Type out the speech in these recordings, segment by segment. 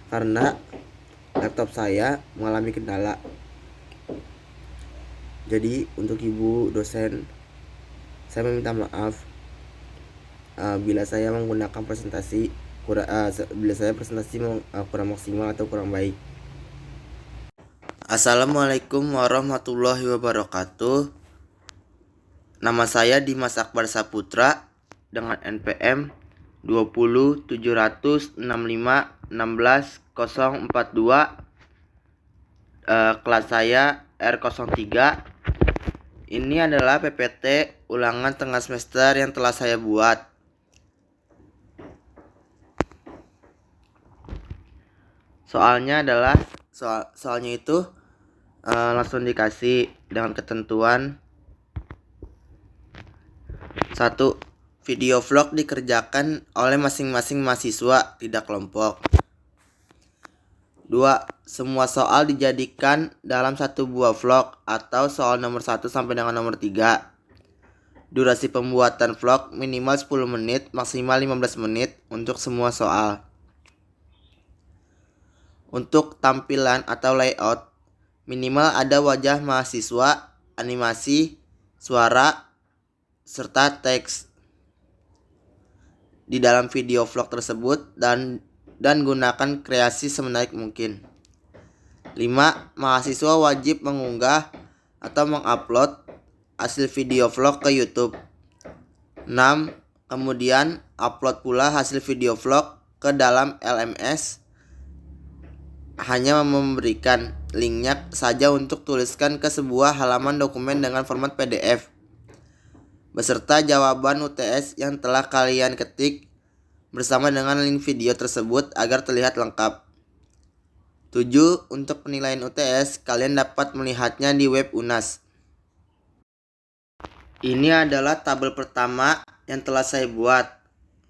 karena laptop saya mengalami kendala. Jadi untuk ibu dosen, saya meminta maaf bila saya menggunakan presentasi kurang maksimal atau kurang baik. Assalamualaikum warahmatullahi wabarakatuh. Nama saya Dimas Akbar Saputra dengan NPM 20.765.16.042. Kelas saya R03. Ini adalah PPT ulangan tengah semester yang telah saya buat. Soalnya itu langsung dikasih dengan ketentuan 1. Video vlog dikerjakan oleh masing-masing mahasiswa, tidak kelompok. 2. Semua soal dijadikan dalam satu buah vlog atau soal nomor 1 sampai dengan nomor 3. Durasi pembuatan vlog minimal 10 menit, maksimal 15 menit untuk semua soal. Untuk tampilan atau layout, minimal ada wajah mahasiswa, animasi, suara, serta teks di dalam video vlog tersebut dan gunakan kreasi semenarik mungkin. 5. Mahasiswa wajib mengunggah atau mengupload hasil video vlog ke YouTube. 6. Kemudian upload pula hasil video vlog ke dalam LMS. Hanya memberikan linknya saja untuk tuliskan ke sebuah halaman dokumen dengan format PDF beserta jawaban UTS yang telah kalian ketik bersama dengan link video tersebut agar terlihat lengkap. 7. Untuk penilaian UTS, kalian dapat melihatnya di web UNAS. Ini adalah tabel pertama yang telah saya buat.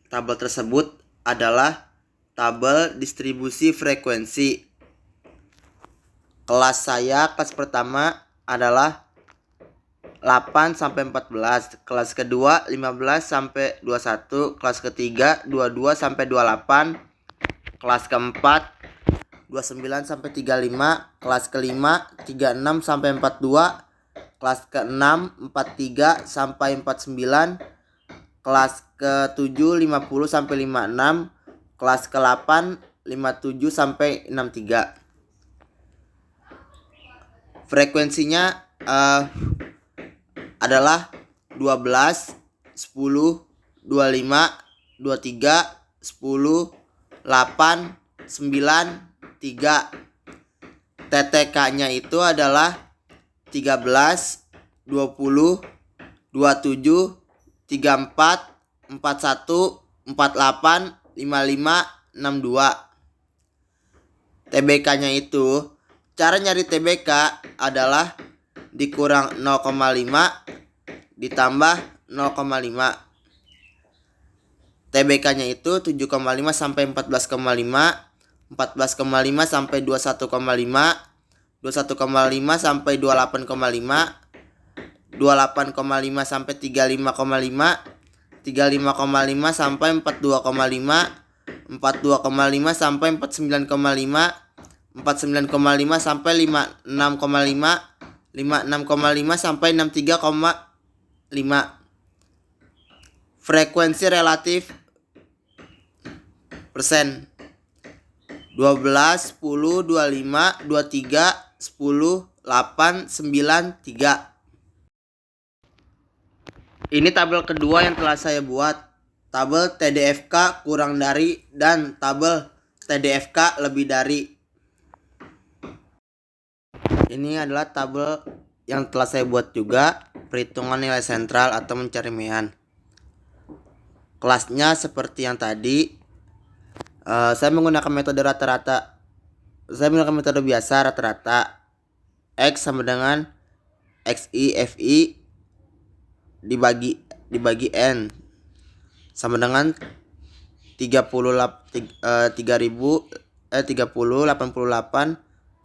Tabel tersebut adalah tabel distribusi frekuensi. Kelas saya, kelas pertama adalah 8 sampai 14, kelas kedua 15 sampai 21, kelas ketiga 22 sampai 28, kelas keempat 29 sampai 35, kelas kelima 36 sampai 42, kelas keenam 43 sampai 49, kelas ketujuh 50 sampai 56, kelas ke-8 57 sampai 63. Frekuensinya adalah 12, 10, 25, 23, 10, 8, 9, 3. TTK-nya itu adalah 13, 20, 27, 34, 41, 48, 55, 62. TBK-nya itu, cara nyari TBK adalah dikurang 0,5 ditambah 0,5. TBK-nya itu 7,5 sampai 14,5, 14,5 sampai 21,5, 21,5 sampai 28,5, 28,5 sampai 35,5, 35,5 sampai 42,5, 42,5 sampai 49,5, 49,5 sampai 56,5, 56,5 sampai 63,5. Frekuensi relatif persen 12, 10, 25, 23, 10, 8, 9, 3. Ini tabel kedua yang telah saya buat. Tabel TDFK kurang dari dan tabel TDFK lebih dari. Ini adalah tabel yang telah saya buat juga, perhitungan nilai sentral atau mencari mean. Kelasnya seperti yang tadi. Saya menggunakan metode rata-rata. Saya menggunakan metode biasa rata-rata. X sama dengan XI FI dibagi N sama dengan 3088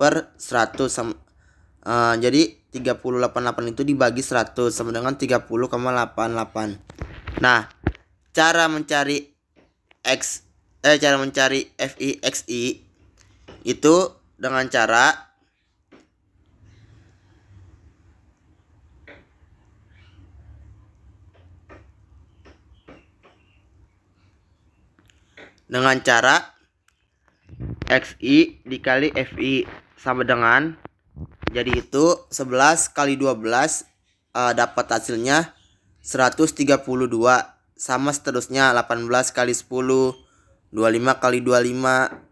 per 100 jadi 30,88 itu dibagi 100 sama dengan 30,88. Nah, cara mencari FI XI Itu dengan cara XI dikali FI sama dengan, jadi itu 11 kali 12 dapat hasilnya 132, sama seterusnya 18 kali 10, 25 kali 25,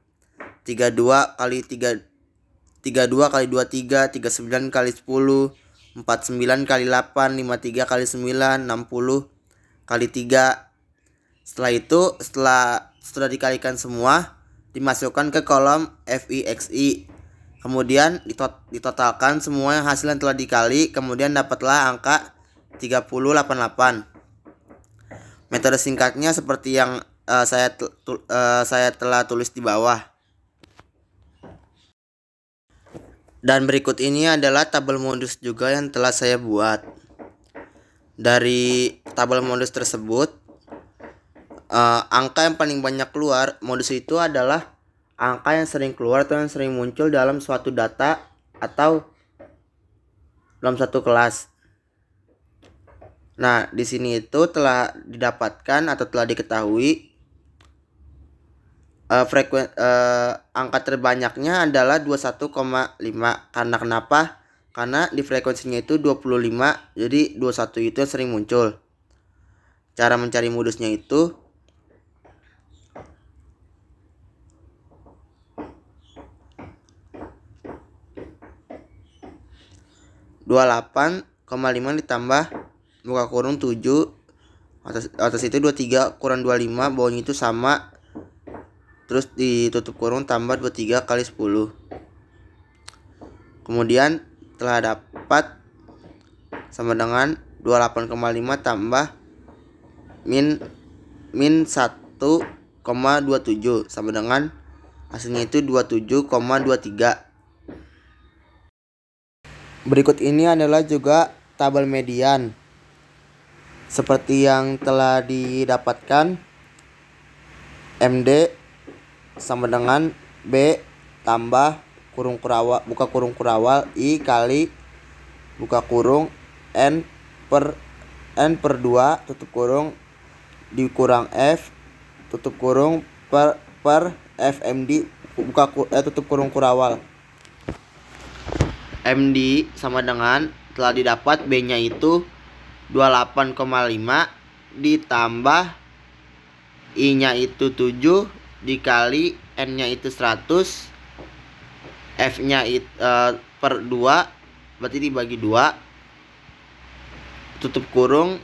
32 kali 3, 32 kali 23, 39 kali 10, 49 kali 8, 53 kali 9, 60 kali 3. Setelah itu setelah dikalikan semua, dimasukkan ke kolom FIXI. Kemudian ditotalkan semua yang hasil yang telah dikali, kemudian dapatlah angka 3088. Metode singkatnya seperti yang saya telah tulis di bawah. Dan berikut ini adalah tabel modus juga yang telah saya buat. Dari tabel modus tersebut, angka yang paling banyak keluar modus itu adalah angka yang sering keluar atau yang sering muncul dalam suatu data atau dalam satu kelas. Nah, di sini itu telah didapatkan atau telah diketahui angka terbanyaknya adalah 21,5. Karena kenapa? Karena di frekuensinya itu 25, jadi 21 itu yang sering muncul. Cara mencari modusnya itu (28,5) ditambah buka kurung 7 atas itu 23 kurang 25, bawahnya itu sama, terus ditutup kurung tambah 23 kali 10. Kemudian telah dapat sama dengan 28,5 tambah min 1,27 sama dengan hasilnya itu 27,23. Berikut ini adalah juga tabel median. Seperti yang telah didapatkan, MD sama dengan B tambah buka kurung kurawal I kali buka kurung N per 2 tutup kurung dikurang F tutup kurung per FMD tutup kurung kurawal. MD sama dengan telah didapat B-nya itu 28,5 ditambah I-nya itu 7 dikali N-nya itu 100, F-nya per 2 berarti dibagi 2, tutup kurung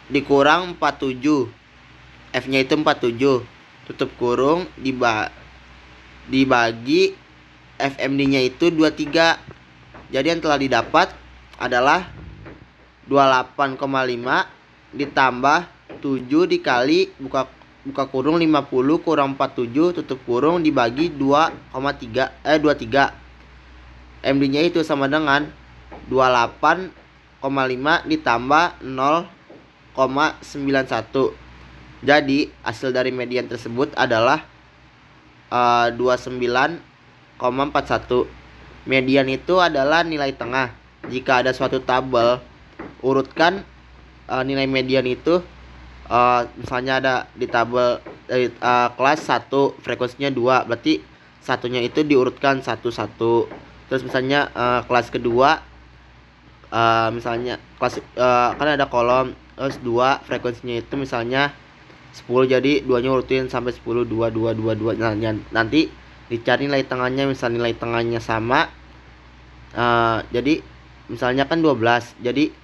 dikurang 47, F-nya itu 47, tutup kurung dibagi FMD-nya itu 23. Jadi yang telah didapat adalah 28,5 ditambah 7 dikali buka kurung 50 kurang 47 tutup kurung dibagi 23. MD-nya itu sama dengan 28,5 ditambah 0,91. Jadi hasil dari median tersebut adalah 29,41. Median itu adalah nilai tengah. Jika ada suatu tabel, urutkan nilai median itu, misalnya ada di tabel kelas 1 frekuensinya 2, berarti satunya itu diurutkan 1-1. Terus misalnya kelas kedua, misalnya kelas kan ada kolom, terus 2 frekuensinya itu misalnya 10, jadi 2-nya urutin sampai 10, 2, 2, 2, 2. Nah, nanti dicari nilai tengahnya. Misal nilai tengahnya sama, jadi misalnya kan 12, jadi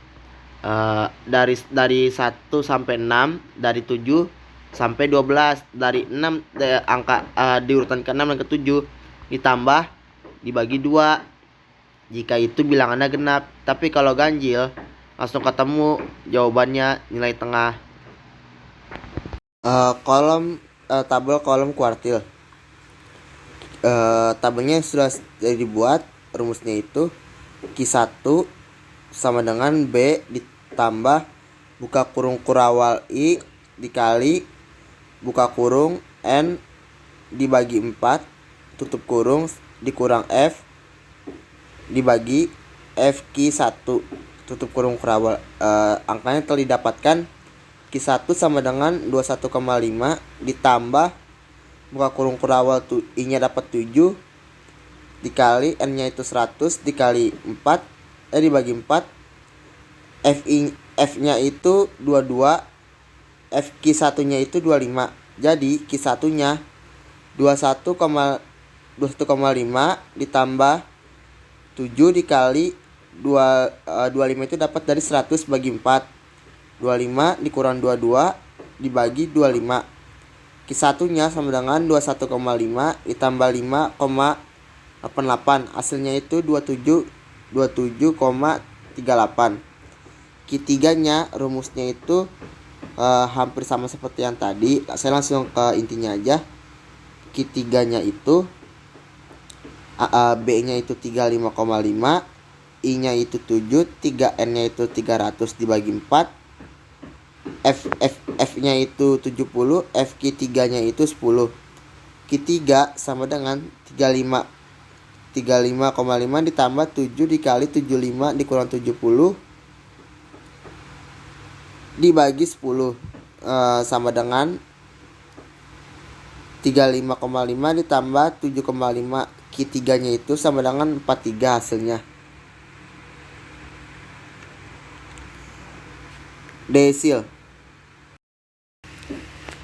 dari 1 sampai 6, dari 7 sampai 12, dari 6 angka di urutan ke-6 dan ke-7 ditambah dibagi 2 jika itu bilangannya genap. Tapi kalau ganjil langsung ketemu jawabannya nilai tengah. Tabel kolom kuartil. Tabelnya sudah dibuat. Rumusnya itu Q1 sama dengan B ditambah buka kurung kurawal I dikali buka kurung N dibagi 4 tutup kurung dikurang F dibagi FQ1 tutup kurung kurawal. Angkanya telah didapatkan. Q1 sama dengan 21,5 ditambah buka kurung kurawal I nya dapat 7 dikali N nya itu 100 dikali 4 dibagi 4 F nya itu 22 FQ1 nya itu 25. Jadi Q1 nya 21,5 ditambah 7 dikali 25 itu dapat dari 100 bagi 4. 25 dikurang 22 dibagi 25. Q1 nya sama dengan 21,5 ditambah 5,88. Hasilnya itu 27,38. Q3 nya rumusnya itu hampir sama seperti yang tadi. Saya langsung ke intinya aja. Q3 nya itu B nya itu 35,5, I nya itu 7, 3N nya itu 300 dibagi 4, F nya itu 70, FQ3 nya itu 10. Q3 sama dengan 35,5 ditambah 7 dikali 75 dikurang 70 dibagi 10 sama dengan 35,5 ditambah 7,5. Q3 nya itu sama dengan 43 hasilnya. Desil.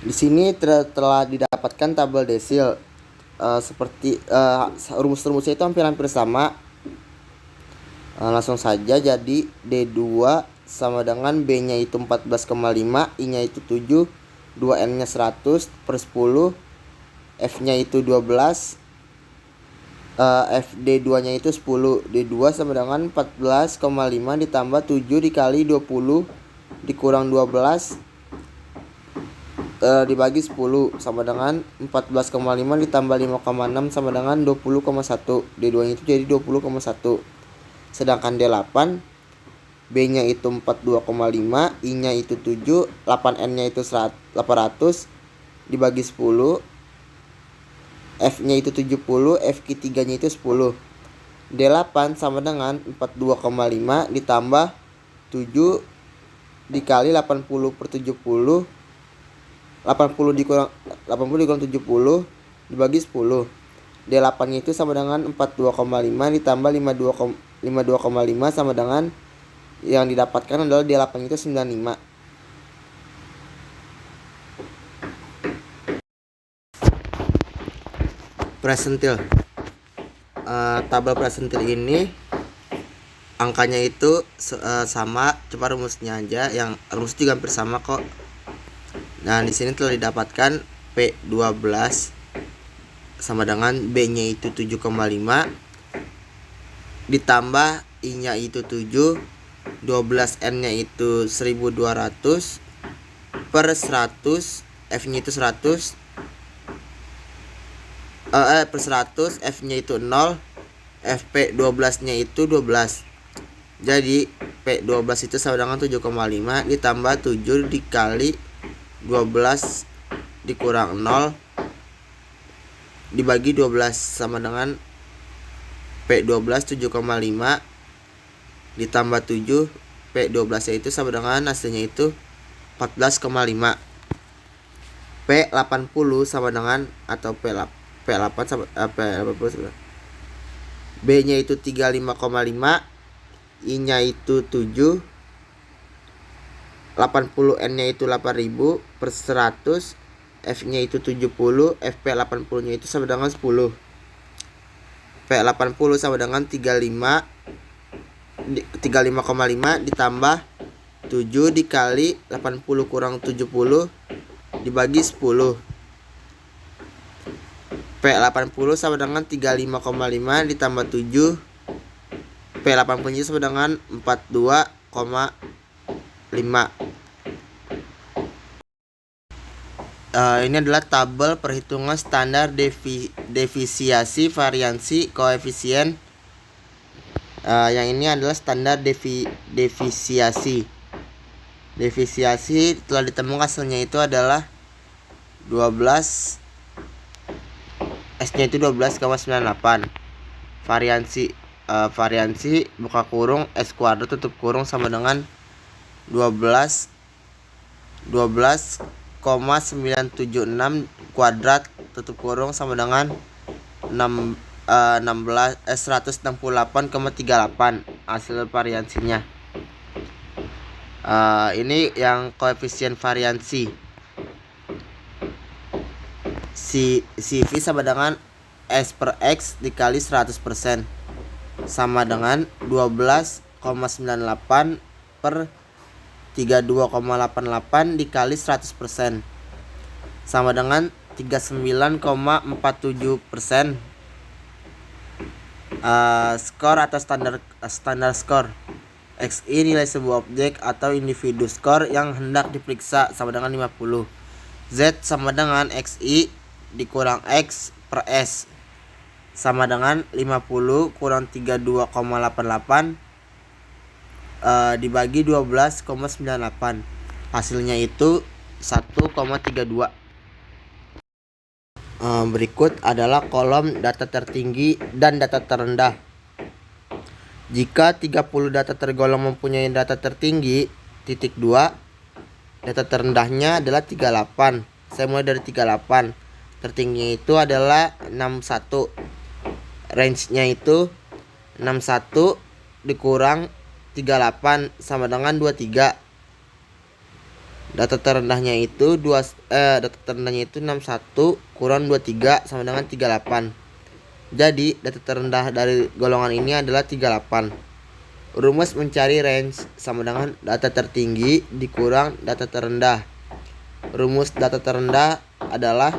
Di sini telah didapatkan tabel desil. Seperti rumus-rumusnya itu hampir sama. Langsung saja, jadi D2 sama dengan B nya itu 14,5, I nya itu 7, 2N nya 100 per 10, F nya itu 12, FD2 nya itu 10. D2 sama dengan 14,5 ditambah 7 dikali 20 dikurang 12 dibagi 10 sama dengan 14,5 ditambah 5,6 sama dengan 20,1. D2 nya itu jadi 20,1. Sedangkan D8 B nya itu 42,5, I nya itu 7, 8N nya itu 800 dibagi 10, F nya itu 70, FQ3 nya itu 10. D8 sama dengan 42,5 ditambah 7 dikali 80 per 70, 80 dikurang 70 dibagi 10. D8 nya itu sama dengan 42,5 ditambah 52,5 sama dengan yang didapatkan adalah D8 itu 95. Presentil. Tabel presentil ini angkanya itu sama, coba rumusnya aja, yang rumus juga hampir sama kok. Nah, di sini telah didapatkan P12 sama dengan B nya itu 7,5 ditambah I nya itu 7, 12N nya itu 1200 per 100, F nya itu 100 per 100, F nya itu 0, FP12 nya itu 12. Jadi P12 itu sama dengan 7,5 ditambah 7 dikali 12 dikurang 0 dibagi 12 sama dengan P12 7,5 ditambah 7, P12 nya itu sama dengan hasilnya itu 14,5. P80 sama dengan atau P8 sama P80 sama B nya itu 35,5, I nya itu 7, 80N nya itu 8000 per 100, F nya itu 70, FP80 nya itu sama dengan 10. P80 sama dengan 35,5 ditambah 7 dikali 80 kurang 70 dibagi 10. P80 sama dengan 35,5 ditambah 7, P80 nya sama dengan 42,5. Ini adalah tabel perhitungan standar defisiasi variansi koefisien. Yang ini adalah standar defisiasi. Defisiasi telah ditemukan hasilnya itu adalah S-nya itu 12,98. Variansi buka kurung S kuadrat tutup kurung sama dengan 12,976 kuadrat tutup kurung sama dengan 168,38 hasil variansinya. Ini yang koefisien variansi. CV sama dengan S per X dikali 100% sama dengan 12,98 per 32,88 dikali 100% sama dengan 39,47%. Skor atau standar skor. XI nilai sebuah objek atau individu skor yang hendak diperiksa sama dengan 50. Z sama dengan XI dikurang X per S sama dengan 50 kurang 32,88 dibagi 12,98. Hasilnya itu 1,32. Berikut adalah kolom data tertinggi dan data terendah. Jika 30 data tergolong mempunyai data tertinggi, titik 2, data terendahnya adalah 38. Saya mulai dari 38. Tertingginya itu adalah 61. Range-nya itu 61 dikurang 38 sama dengan 23. Data terendahnya itu 61 kurang 23 sama dengan 38. Jadi data terendah dari golongan ini adalah 38. Rumus mencari range sama dengan data tertinggi dikurang data terendah. Rumus data terendah adalah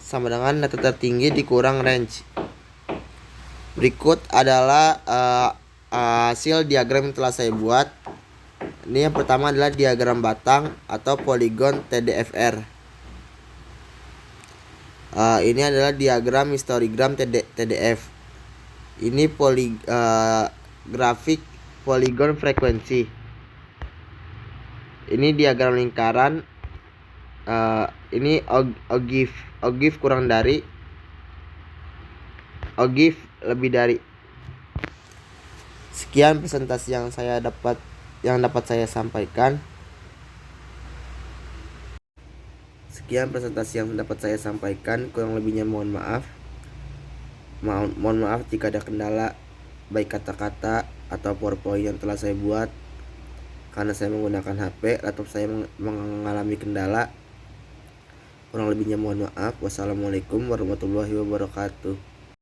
sama dengan data tertinggi dikurang range. Berikut adalah hasil diagram yang telah saya buat. Ini yang pertama adalah diagram batang atau poligon TDFR. Ini adalah diagram histogram TDF. Ini grafik poligon frekuensi. Ini diagram lingkaran. Ini ogif kurang dari, ogif lebih dari. Sekian presentasi yang dapat saya sampaikan. Kurang lebihnya mohon maaf. Mohon maaf jika ada kendala baik kata-kata atau PowerPoint yang telah saya buat karena saya menggunakan HP, laptop saya mengalami kendala. Kurang lebihnya mohon maaf. Wassalamualaikum warahmatullahi wabarakatuh.